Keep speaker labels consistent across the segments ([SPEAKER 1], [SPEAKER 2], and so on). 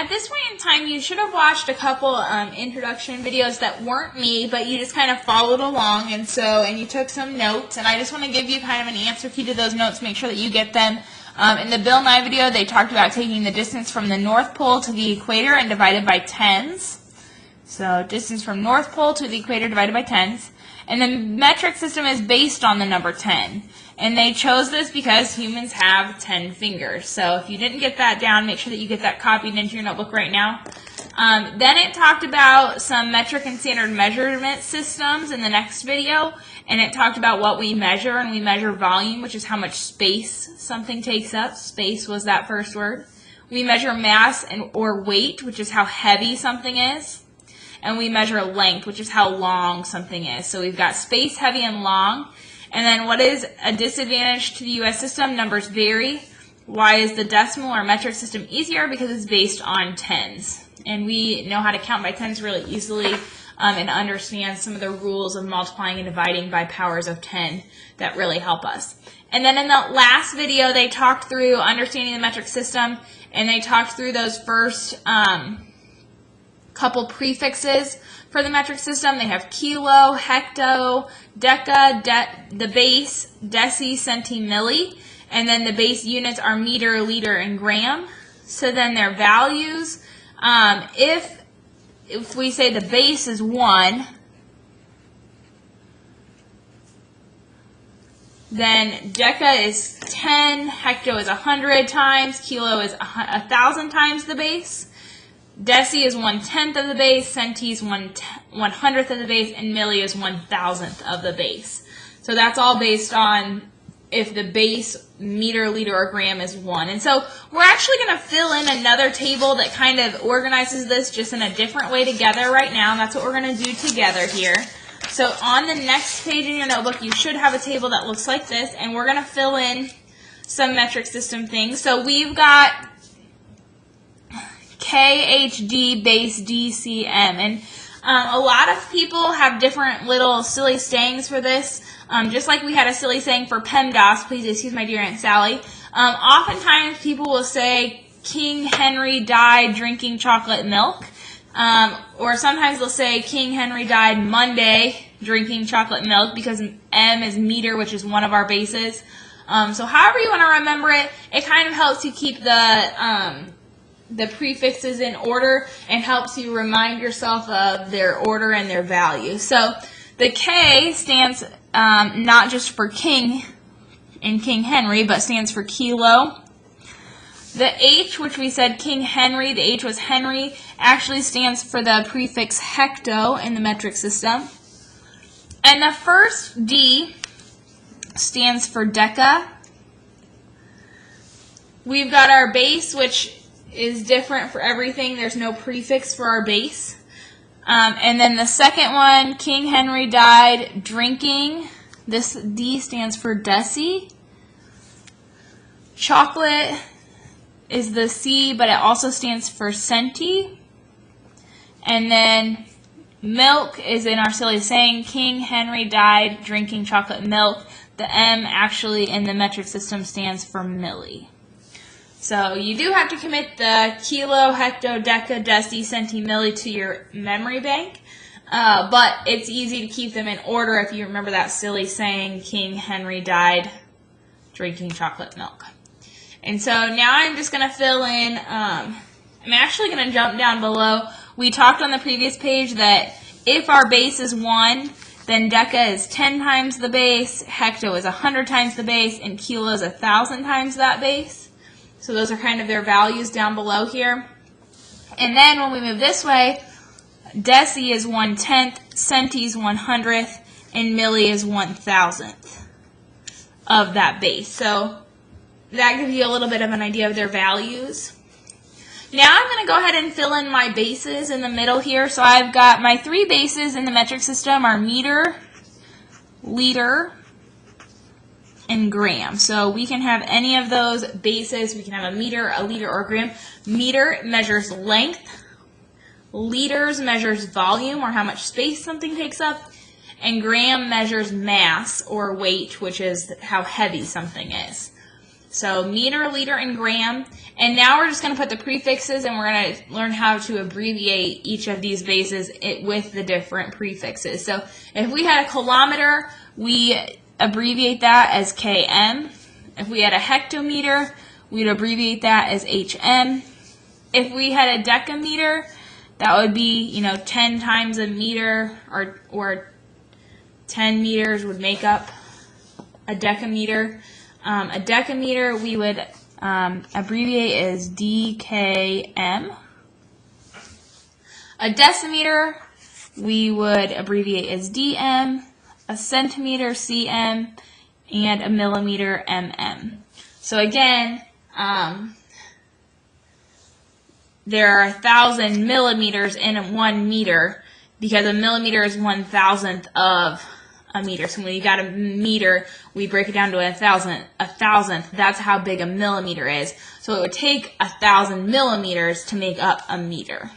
[SPEAKER 1] at this point in time, you should have watched a couple introduction videos that weren't me, but you just kind of followed along, and you took some notes, and I just want to give you kind of an answer key to those notes, make sure that you get them. In the Bill Nye video, they talked about taking the distance from the North Pole to the equator and divided by tens. So distance from North Pole to the equator divided by tens. And the metric system is based on the number 10. And they chose this because humans have 10 fingers. So if you didn't get that down, make sure that you get that copied into your notebook right now. Then it talked about some metric and standard measurement systems in the next video. And it talked about what we measure, and we measure volume, which is how much space something takes up. Space was that first word. We measure mass or weight, which is how heavy something is. And we measure length, which is how long something is. So we've got space, heavy, and long. And then what is a disadvantage to the U.S. system? Numbers vary. Why is the decimal or metric system easier? Because it's based on tens. And we know how to count by tens really easily and understand some of the rules of multiplying and dividing by powers of 10 that really help us. And then in the last video, they talked through understanding the metric system, and they talked through those first couple prefixes for the metric system. They have kilo, hecto, deca, the base, deci, centi, milli, and then the base units are meter, liter, and gram. So then their values, if we say the base is 1, then deca is 10, hecto is 100 times, kilo is 1,000 times the base. Deci is 1/10 of the base, centi is 1/100th of the base, and milli is 1,000th of the base. So that's all based on if the base, meter, liter, or gram is 1. And so we're actually going to fill in another table that kind of organizes this just in a different way together right now. And that's what we're going to do together here. So on the next page in your notebook, you should have a table that looks like this, and we're going to fill in some metric system things. So we've got KHD base DCM, and a lot of people have different little silly sayings for this, just like we had a silly saying for PEMDAS, please excuse my dear Aunt Sally. Oftentimes people will say King Henry died drinking chocolate milk, or sometimes they'll say King Henry died Monday drinking chocolate milk, because M is meter, which is one of our bases. So however you want to remember it, it kind of helps you keep the prefixes in order and helps you remind yourself of their order and their value. So the K stands not just for king in King Henry, but stands for kilo. The H, which we said King Henry, the H was Henry, actually stands for the prefix hecto in the metric system. And the first D stands for deca. We've got our base, which is different for everything. There's no prefix for our base. And then the second one, King Henry died drinking. This D stands for deci. Chocolate is the C, but it also stands for centi. And then milk is in our silly saying, King Henry died drinking chocolate milk. The M actually in the metric system stands for milli. So you do have to commit the kilo, hecto, deca, deci, centi, milli to your memory bank, but it's easy to keep them in order if you remember that silly saying, King Henry died drinking chocolate milk. And so now I'm just going to fill in, I'm actually going to jump down below. We talked on the previous page that if our base is 1, then deca is 10 times the base, hecto is 100 times the base, and kilo is 1,000 times that base. So those are kind of their values down below here. And then when we move this way, deci is 1/10, centi is 1/100th, and milli is 1,000th of that base. So that gives you a little bit of an idea of their values. Now I'm going to go ahead and fill in my bases in the middle here. So I've got my 3 bases in the metric system are meter, liter, and gram. So we can have any of those bases. We can have a meter, a liter, or a gram. Meter measures length. Liters measures volume, or how much space something takes up. And gram measures mass or weight, which is how heavy something is. So meter, liter, and gram. And now we're just going to put the prefixes, and we're going to learn how to abbreviate each of these bases with the different prefixes. So if we had a kilometer, we abbreviate that as km. If we had a hectometer, we'd abbreviate that as hm. If we had a decameter, that would be, 10 times a meter, or 10 meters would make up a decameter. A decameter we would abbreviate as DKM. A decimeter we would abbreviate as DM. A centimeter cm, and a millimeter mm. So again, there are 1,000 millimeters in 1 meter, because a millimeter is 1,000th of a meter. So when you got a meter, we break it down to a thousandth. That's how big a millimeter is. So it would take 1,000 millimeters to make up a meter.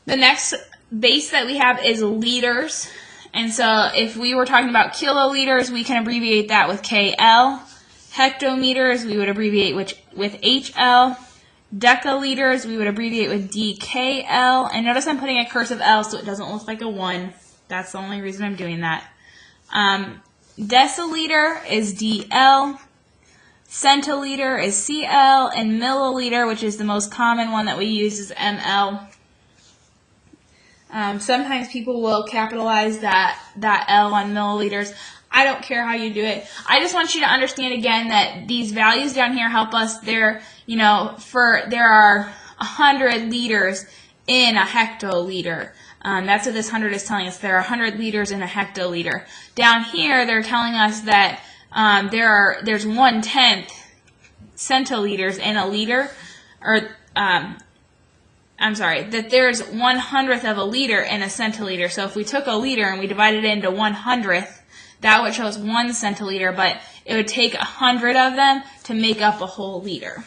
[SPEAKER 1] The next base that we have is liters. And so if we were talking about kiloliters, we can abbreviate that with KL. Hectometers, we would abbreviate with HL. Decaliters, we would abbreviate with DKL. And notice I'm putting a cursive L so it doesn't look like a 1. That's the only reason I'm doing that. Deciliter is DL. Centiliter is CL. And milliliter, which is the most common one that we use, is ML. Sometimes people will capitalize that L on milliliters. I don't care how you do it. I just want you to understand again that these values down here help us. There are 100 liters in a hectoliter. That's what this 100 is telling us. There are 100 liters in a hectoliter. Down here, they're telling us that there's 1/10 centiliters in a liter, that there's 1/100th of a liter in a centiliter. So if we took a liter and we divided it into 1/100th, that would show us 1 centiliter, but it would take 100 of them to make up a whole liter.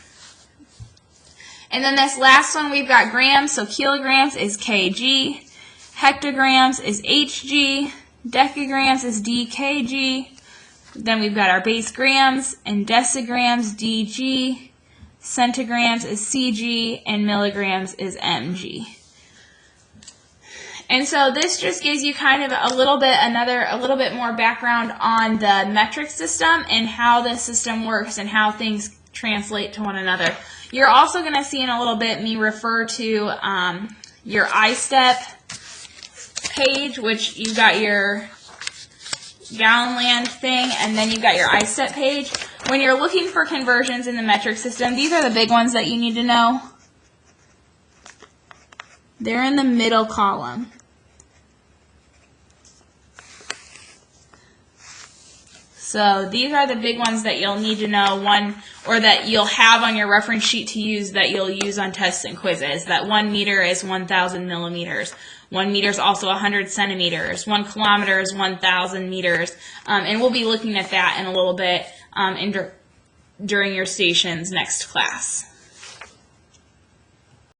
[SPEAKER 1] And then this last one, we've got grams. So kilograms is kg, hectograms is hg, decagrams is dkg. Then we've got our base grams, and decigrams dg, centigrams is cg, and milligrams is mg. And so this just gives you kind of a little bit more background on the metric system and how the system works and how things translate to one another. You're also going to see in a little bit me refer to your iStep page, which you've got your Gallonland thing, and then you've got your iStep page. When you're looking for conversions in the metric system, these are the big ones that you need to know. They're in the middle column. So these are the big ones that you'll need to know, or that you'll have on your reference sheet to use, that you'll use on tests and quizzes. That 1 meter is 1,000 millimeters. 1 meter is also 100 centimeters. 1 kilometer is 1,000 meters. And we'll be looking at that in a little bit during your stations next class.